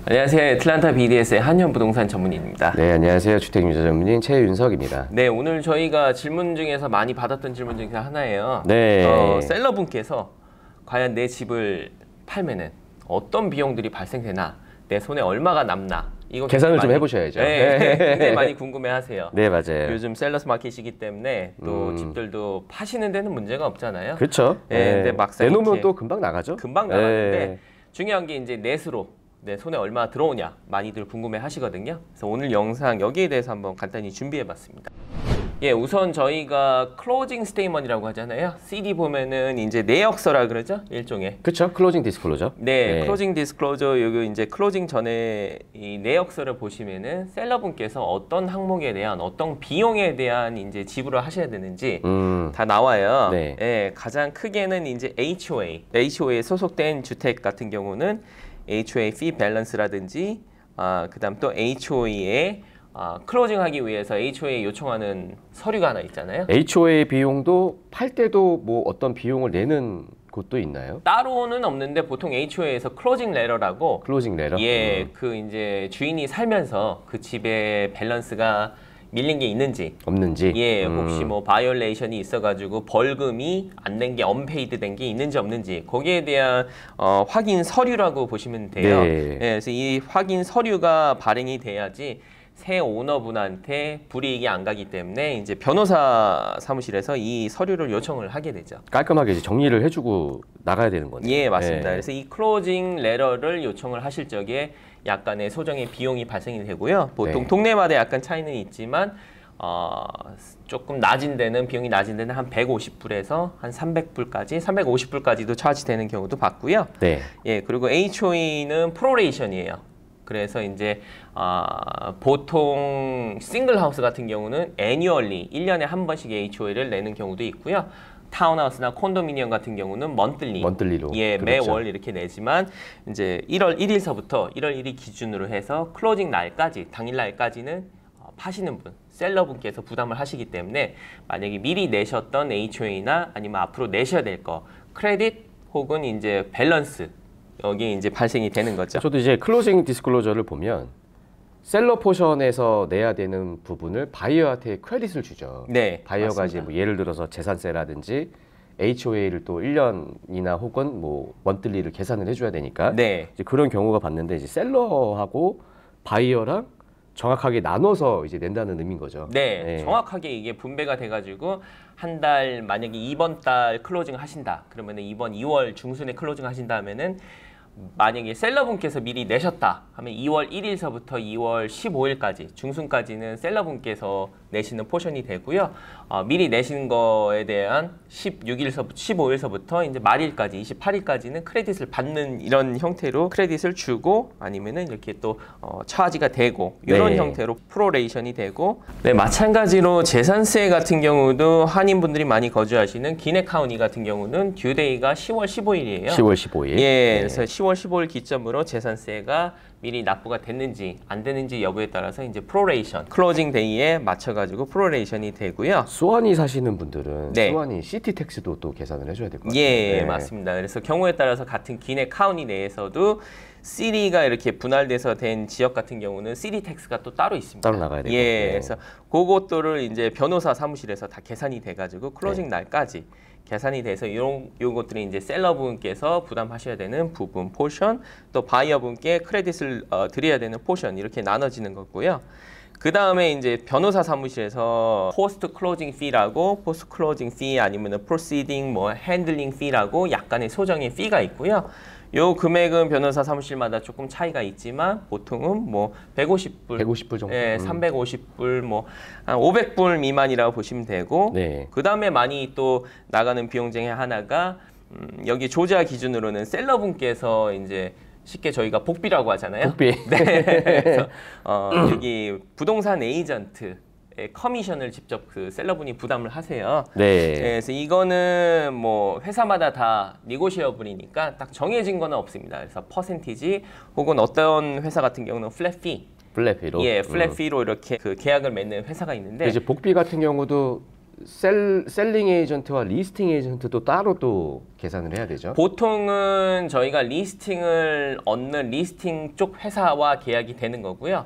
안녕하세요. 애틀란타 BDS의 한현부동산 전문인입니다. 네, 안녕하세요. 주택유자 전문인 최윤석입니다. 네, 오늘 저희가 질문 중에서 많이 받았던 질문 중에 하나예요. 네. 셀러분께서 과연 내 집을 팔면은 어떤 비용들이 발생되나, 내 손에 얼마가 남나, 이거 계산을 좀 해보셔야죠. 네, 굉장히 많이 궁금해하세요. 네, 맞아요. 요즘 셀러스 마켓이기 때문에 또 집들도 파시는 데는 문제가 없잖아요. 그렇죠. 네, 근데 막상 내놓으면 또 금방 나가죠. 금방 나가는데 중요한 게 이제 넷으로 내 손에 얼마 들어오냐 많이들 궁금해 하시거든요. 그래서 오늘 영상 여기에 대해서 한번 간단히 준비해 봤습니다. 예, 우선 저희가 클로징 스테이먼이라고 하잖아요. CD 보면은 이제 내역서라 그러죠, 일종의. 그렇죠. 클로징 디스클로저. 네, 클로징 디스클로저. 여기 이제 클로징 전에 이 내역서를 보시면은 셀러분께서 어떤 항목에 대한 어떤 비용에 대한 이제 지불을 하셔야 되는지 다 나와요. 네. 예, 가장 크게는 이제 HOA에 소속된 주택 같은 경우는 HOA fee balance라든지 그다음 또 HOA에 클로징하기 위해서 HOA 요청하는 서류가 하나 있잖아요. HOA 비용도 팔 때도 뭐 어떤 비용을 내는 곳도 있나요? 따로는 없는데 보통 HOA에서 클로징 레터라고 클로징 레터? 그 이제 주인이 살면서 그 집의 밸런스가 밀린 게 있는지 없는지 혹시 뭐 바이올레이션이 있어가지고 벌금이 안 낸 게 언페이드 된 게 있는지 없는지 거기에 대한 확인 서류라고 보시면 돼요. 네. 그래서 이 확인 서류가 발행이 돼야지 새 오너분한테 불이익이 안 가기 때문에 이제 변호사 사무실에서 이 서류를 요청을 하게 되죠. 깔끔하게 이제 정리를 해주고 나가야 되는 거죠. 예, 맞습니다. 그래서 이 클로징 레터를 요청을 하실 적에 약간의 소정의 비용이 발생이 되고요. 보통 동네마다 약간 차이는 있지만 조금 낮은 데는 비용이 낮은 데는 한 150불에서 한 300불까지, 350불까지도 차지되는 경우도 봤고요. 네. 예, 그리고 HOA는 프로레이션이에요. 그래서 이제 보통 싱글 하우스 같은 경우는 애뉴얼리 1년에 한 번씩 HOA를 내는 경우도 있고요. 타운하우스나 콘도미니엄 같은 경우는 먼틀리로 예, 그렇죠. 매월 이렇게 내지만 이제 1월 1일서부터 1월 1일 기준으로 해서 클로징 날까지 당일 날까지는 파시는 분, 셀러분께서 부담을 하시기 때문에 만약에 미리 내셨던 HOA나 아니면 앞으로 내셔야 될 거 크레딧 혹은 이제 밸런스 여기 이제 발생이 되는 거죠. 저도 이제 클로징 디스클로저를 보면 셀러 포션에서 내야 되는 부분을 바이어한테 크레딧을 주죠. 네, 바이어가 맞습니다. 이제 뭐 예를 들어서 재산세라든지 HOA를 또 1년이나 혹은 뭐 먼틀리를 계산을 해줘야 되니까 네. 이제 그런 경우가 봤는데 이제 셀러하고 바이어랑 정확하게 나눠서 이제 낸다는 의미인 거죠. 네, 정확하게 이게 분배가 돼가지고 한 달 만약에 이번 달 클로징 하신다 그러면은 이번 2월 중순에 클로징 하신다 하면은 만약에 셀러분께서 미리 내셨다 하면 2월 1일서부터 2월 15일까지 중순까지는 셀러분께서 내시는 포션이 되고요. 미리 내신 거에 대한 16일서부터 15일서부터 이제 말일까지 28일까지는 크레딧을 받는 이런 형태로 크레딧을 주고 아니면은 이렇게 또 차지가 되고 이런 형태로 프로레이션이 되고 네, 마찬가지로 재산세 같은 경우도 한인분들이 많이 거주하시는 기내 카운티 같은 경우는 듀데이가 10월 15일이에요. 10월 15일. 예, 그래서 10월 15일 기점으로 재산세가 미리 납부가 됐는지 안 됐는지 여부에 따라서 이제 프로레이션 클로징 데이에 맞춰가지고 프로레이션이 되고요. 수완이 사시는 분들은 수완이 시티 텍스도 또 계산을 해줘야 될 것 같아요. 예, 맞습니다. 그래서 경우에 따라서 같은 기내 카운티 내에서도 시리가 이렇게 분할돼서 된 지역 같은 경우는 시리 텍스가 또 따로 있습니다. 따로 나가야 되고. 예, 그래서 그것들을 이제 변호사 사무실에서 다 계산이 돼가지고 클로징 날까지 계산이 돼서 이런 것들이 이제 셀러분께서 부담하셔야 되는 부분 포션, 또 바이어분께 크레딧을 드려야 되는 포션 이렇게 나눠지는 거고요. 그 다음에 이제 변호사 사무실에서 포스트 클로징 피라고 포스트 클로징 피 아니면 프로시딩 뭐 핸들링 피라고 약간의 소정의 피가 있고요. 요 금액은 변호사 사무실마다 조금 차이가 있지만 보통은 뭐 150불 정도. 예, 350불 뭐 한 500불 미만이라고 보시면 되고 그다음에 많이 또 나가는 비용 중에 하나가 여기 조지아 기준으로는 셀러분께서 이제 쉽게 저희가 복비라고 하잖아요. 복비. 네. 그래서 여기 부동산 에이전트 커미션을 직접 그 셀러분이 부담을 하세요. 네. 그래서 이거는 뭐 회사마다 다 니고시어블이니까 딱 정해진 거는 없습니다. 그래서 퍼센티지 혹은 어떤 회사 같은 경우는 플랫피로 플랫피로. 예, 플랫피로 이렇게 그 계약을 맺는 회사가 있는데 이제 복비 같은 경우도 셀링 에이전트와 리스팅 에이전트도 따로 또 계산을 해야 되죠. 보통은 저희가 리스팅을 얻는 리스팅 쪽 회사와 계약이 되는 거고요.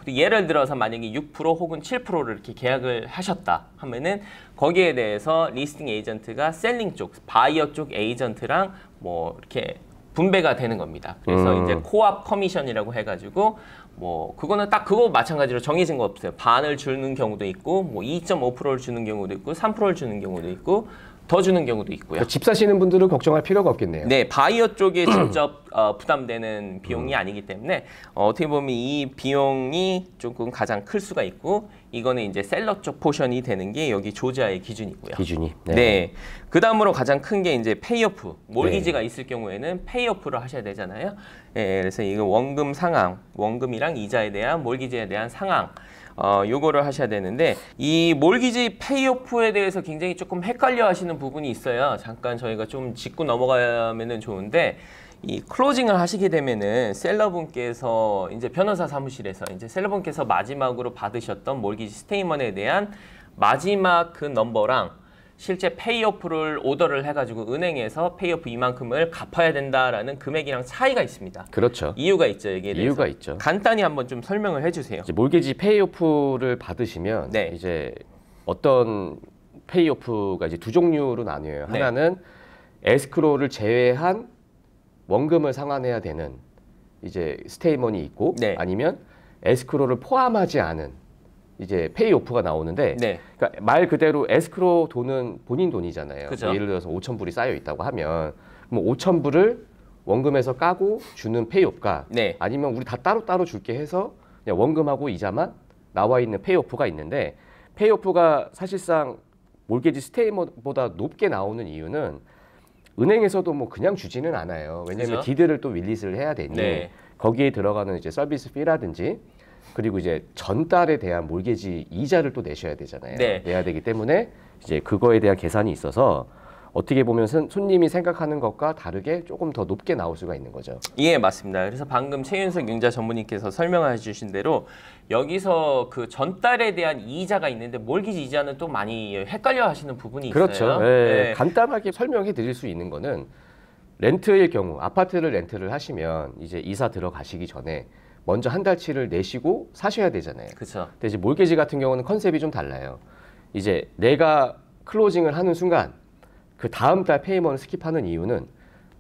예를 들어서 만약에 6% 혹은 7%를 이렇게 계약을 하셨다 하면은 거기에 대해서 리스팅 에이전트가 셀링 쪽, 바이어 쪽 에이전트랑 뭐 이렇게 분배가 되는 겁니다. 그래서 이제 코업 커미션이라고 해가지고 뭐 그거는 딱 그거 마찬가지로 정해진 거 없어요. 반을 주는 경우도 있고 뭐 2.5%를 주는 경우도 있고 3%를 주는 경우도 있고 더 주는 경우도 있고요. 그러니까 집 사시는 분들은 걱정할 필요가 없겠네요. 네, 바이어 쪽에 직접 부담되는 비용이 아니기 때문에 어떻게 보면 이 비용이 조금 가장 클 수가 있고 이거는 이제 셀러 쪽 포션이 되는 게 여기 조지아의 기준이고요. 기준이. 네. 네. 그 다음으로 가장 큰 게 이제 페이오프. 몰기지가 있을 경우에는 페이오프를 하셔야 되잖아요. 네, 그래서 이거 원금 상황, 원금이랑 이자에 대한 몰기지에 대한 상황. 요거를 하셔야 되는데 이 몰기지 페이오프에 대해서 굉장히 조금 헷갈려 하시는 부분이 있어요. 잠깐 저희가 좀 짚고 넘어가면은 좋은데 이 클로징을 하시게 되면은 셀러분께서 이제 변호사 사무실에서 이제 셀러분께서 마지막으로 받으셨던 몰기지 스테이먼에 대한 마지막 그 넘버랑 실제 페이오프를 오더를 해가지고 은행에서 페이오프 이만큼을 갚아야 된다라는 금액이랑 차이가 있습니다. 그렇죠. 이유가 있죠, 여기에 대해서. 이유가 있죠. 간단히 한번 좀 설명을 해주세요. 이제 몰개지 페이오프를 받으시면 네. 이제 어떤 페이오프가 이제 두 종류로 나뉘어요. 네. 하나는 에스크로를 제외한 원금을 상환해야 되는 이제 스테이먼이 있고 네. 아니면 에스크로를 포함하지 않은 이제 페이오프가 나오는데 네. 그러니까 말 그대로 에스크로 돈은 본인 돈이잖아요. 그죠. 뭐 예를 들어서 5,000불이 쌓여 있다고 하면 뭐 5,000불을 원금에서 까고 주는 페이오프가 네. 아니면 우리 다 따로따로 줄게 해서 그냥 원금하고 이자만 나와 있는 페이오프가 있는데 페이오프가 사실상 몰개지 스테이먼보다 높게 나오는 이유는 은행에서도 뭐 그냥 주지는 않아요. 왜냐하면 그죠. 디드를 또 릴리스를 해야 되니 네. 거기에 들어가는 이제 서비스 피라든지 그리고 이제 전달에 대한 몰개지 이자를 또 내셔야 되잖아요. 네. 내야 되기 때문에 이제 그거에 대한 계산이 있어서 어떻게 보면 손님이 생각하는 것과 다르게 조금 더 높게 나올 수가 있는 거죠. 예, 맞습니다. 그래서 방금 최윤석 융자 전무님께서 설명해 주신 대로 여기서 그 전달에 대한 이자가 있는데 몰기지 이자는 또 많이 헷갈려 하시는 부분이 있어요. 그렇죠. 예, 간단하게 설명해 드릴 수 있는 거는 렌트일 경우 아파트를 렌트를 하시면 이제 이사 들어가시기 전에 먼저 한 달치를 내시고 사셔야 되잖아요. 그렇죠. 근데 이제 몰개지 같은 경우는 컨셉이 좀 달라요. 이제 내가 클로징을 하는 순간 그 다음 달 페이먼을 스킵하는 이유는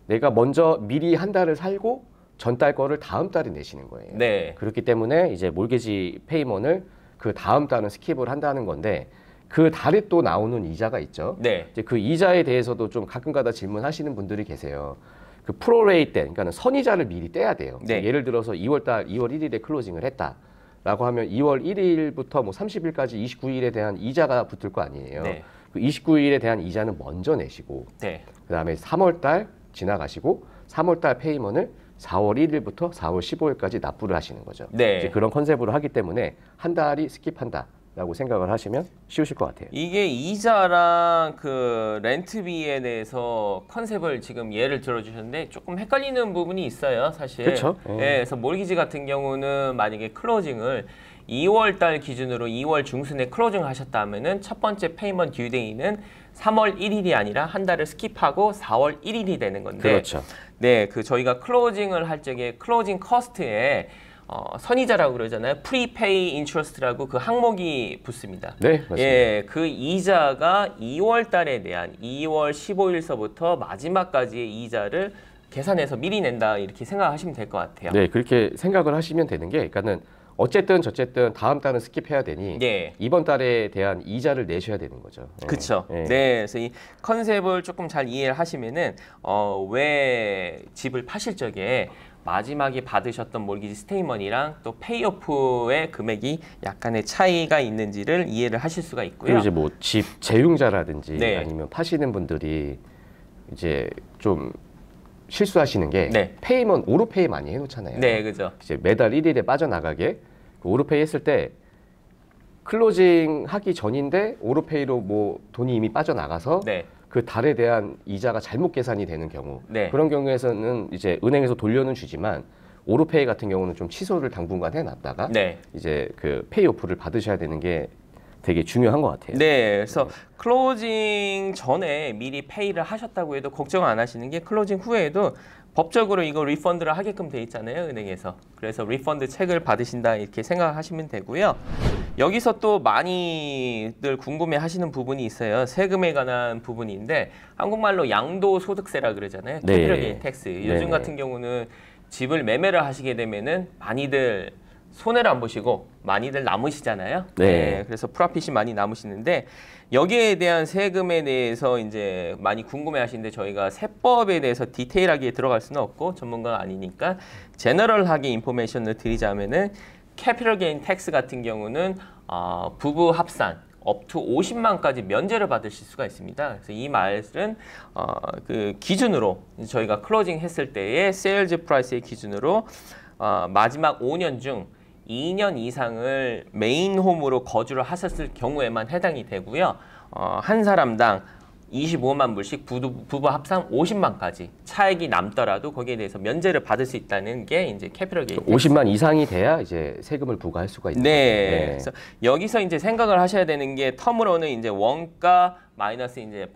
내가 먼저 미리 한 달을 살고 전달 거를 다음 달에 내시는 거예요. 네. 그렇기 때문에 이제 몰개지 페이먼을 그 다음 달은 스킵을 한다는 건데 그 달에 또 나오는 이자가 있죠. 네. 이제 그 이자에 대해서도 좀 가끔가다 질문하시는 분들이 계세요. 그 프로레이트 때, 그러니까 선이자를 미리 떼야 돼요. 네. 예를 들어서 2월 1일에 클로징을 했다라고 하면 2월 1일부터 뭐 30일까지 29일에 대한 이자가 붙을 거 아니에요. 네. 그 29일에 대한 이자는 먼저 내시고 네. 그다음에 3월 달 지나가시고 3월 달 페이먼을 4월 1일부터 4월 15일까지 납부를 하시는 거죠. 네. 이제 그런 컨셉으로 하기 때문에 한 달이 스킵한다라고 생각을 하시면 쉬우실 것 같아요. 이게 이자랑 그 렌트비에 대해서 컨셉을 지금 예를 들어주셨는데 조금 헷갈리는 부분이 있어요, 사실. 그쵸. 예, 그래서 몰기지 같은 경우는 만약에 클로징을 2월 달 기준으로 2월 중순에 클로징 하셨다면은 첫 번째 페이먼트 듀데이는 3월 1일이 아니라 한 달을 스킵하고 4월 1일이 되는 건데. 그렇죠. 네, 그 저희가 클로징을 할 적에 클로징 커스트에 선이자라고 그러잖아요. 프리페이 인트러스트라고 그 항목이 붙습니다. 네, 맞습니다. 예, 그 이자가 2월 달에 대한 2월 15일서부터 마지막까지의 이자를 계산해서 미리 낸다 이렇게 생각하시면 될 것 같아요. 네, 그렇게 생각을 하시면 되는 게, 그러니까는 어쨌든 저쨌든 다음 달은 스킵해야 되니 예. 이번 달에 대한 이자를 내셔야 되는 거죠. 예. 그렇죠. 예. 네, 그래서 이 컨셉을 조금 잘 이해를 하시면은 왜 집을 파실 적에 마지막에 받으셨던 몰기지 스테이먼이랑 또 페이오프의 금액이 약간의 차이가 있는지를 이해를 하실 수가 있고요. 그리고 이제 뭐 집 재융자라든지 네. 아니면 파시는 분들이 이제 좀 실수하시는 게 네. 페이먼 오르페이 많이 해놓잖아요. 네, 그죠. 이제 매달 1일에 빠져나가게 그 오르페이 했을 때 클로징 하기 전인데 오르페이로 뭐 돈이 이미 빠져나가서 네, 그 달에 대한 이자가 잘못 계산이 되는 경우 네. 그런 경우에서는 이제 은행에서 돌려는 주지만 오르페이 같은 경우는 좀 취소를 당분간 해놨다가 네, 이제 그 페이오프를 받으셔야 되는 게 되게 중요한 것 같아요. 네, 그래서 클로징 전에 미리 페이를 하셨다고 해도 걱정 안 하시는 게 클로징 후에도 법적으로 이거 리펀드를 하게끔 돼 있잖아요, 은행에서. 그래서 리펀드 책을 받으신다 이렇게 생각하시면 되고요. 여기서 또 많이들 궁금해 하시는 부분이 있어요. 세금에 관한 부분인데 한국말로 양도소득세라 그러잖아요. 네. 캐피털 게인 텍스. 요즘 네. 같은 경우는 집을 매매를 하시게 되면은 많이들 손해를 안 보시고 많이들 남으시잖아요. 네. 그래서 프로핏이 많이 남으시는데 여기에 대한 세금에 대해서 이제 많이 궁금해하시는데 저희가 세법에 대해서 디테일하게 들어갈 수는 없고 전문가가 아니니까 제너럴하게 인포메이션을 드리자면은 캐피털 게인 텍스 같은 경우는 부부 합산 up to 50만까지 면제를 받으실 수가 있습니다. 그래서 이 말은 그 기준으로 저희가 클로징 했을 때의 세일즈 프라이스의 기준으로 마지막 5년 중 2년 이상을 메인 홈으로 거주를 하셨을 경우에만 해당이 되고요. 한 사람당 25만 불씩 부부 합산 50만까지 차액이 남더라도 거기에 대해서 면제를 받을 수 있다는 게 이제 캐피털 게인. 50만 이상이 돼야 이제 세금을 부과할 수가 있는 네. 거죠. 네. 그래서 여기서 이제 생각을 하셔야 되는 게 텀으로는 이제 원가 마이너스 이제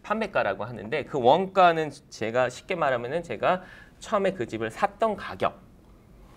판매가라고 하는데 그 원가는 제가 쉽게 말하면은 제가 처음에 그 집을 샀던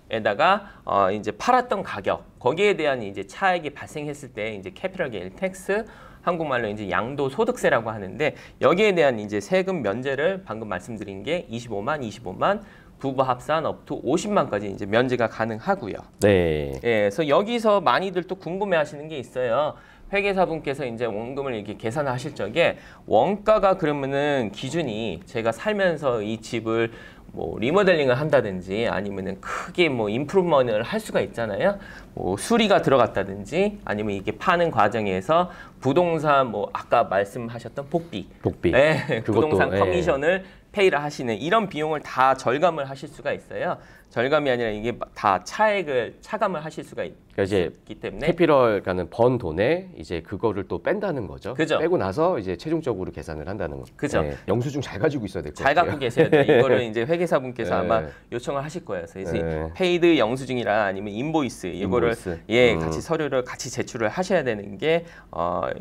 가격에다가 이제 팔았던 가격 거기에 대한 이제 차액이 발생했을 때 이제 캐피털 게인 텍스 한국말로 이제 양도소득세라고 하는데 여기에 대한 이제 세금 면제를 방금 말씀드린 게 25만 부부 합산 up to 50만까지 이제 면제가 가능하고요. 네. 예, 그래서 여기서 많이들 또 궁금해하시는 게 있어요. 회계사분께서 이제 원금을 이렇게 계산하실 적에 원가가 그러면은 기준이 제가 살면서 이 집을 뭐 리모델링을 한다든지 아니면은 크게 뭐 임프루먼을 할 수가 있잖아요. 뭐 수리가 들어갔다든지 아니면 이게 파는 과정에서 부동산 뭐 아까 말씀하셨던 복비. 네, 그것도, 부동산 예. 커미션을 페이를 하시는 이런 비용을 다 절감을 하실 수가 있어요. 절감이 아니라 이게 다 차액을 차감을 하실 수가 그러니까 이제 있기 때문에 캐피털가는 번 돈에 이제 그거를 또 뺀다는 거죠. 그죠. 빼고 나서 이제 최종적으로 계산을 한다는 거. 그죠. 네. 영수증 잘 가지고 있어야 될 것 잘 같아요. 갖고 계셔야 돼요. 이거를 이제 회계사분께서 네. 아마 요청을 하실 거예요. 그래서 네. 페이드 영수증이랑 아니면 인보이스 이거를 인보이스. 같이 서류를 같이 제출을 하셔야 되는 게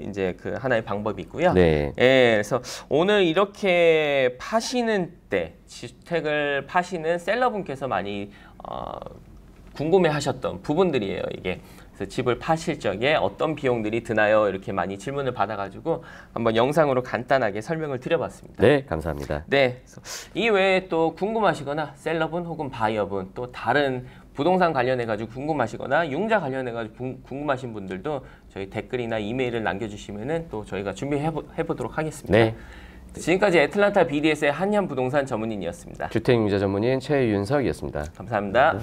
이제 그 하나의 방법이고요. 네. 예, 그래서 오늘 이렇게 파시는 때 주택을 파시는 셀러분께서 많이 궁금해하셨던 부분들이에요. 이게 그래서 집을 파실 적에 어떤 비용들이 드나요? 이렇게 많이 질문을 받아가지고 한번 영상으로 간단하게 설명을 드려봤습니다. 네, 감사합니다. 네, 그래서 이 외에 또 궁금하시거나 셀러분 혹은 바이어분 또 다른 부동산 관련해가지고 궁금하시거나 융자 관련해가지고 궁금하신 분들도 저희 댓글이나 이메일을 남겨주시면은 또 저희가 준비해보도록 하겠습니다. 네. 지금까지 애틀란타 BDS의 한현 부동산 전문인이었습니다. 주택융자 전문인 최윤석이었습니다. 감사합니다.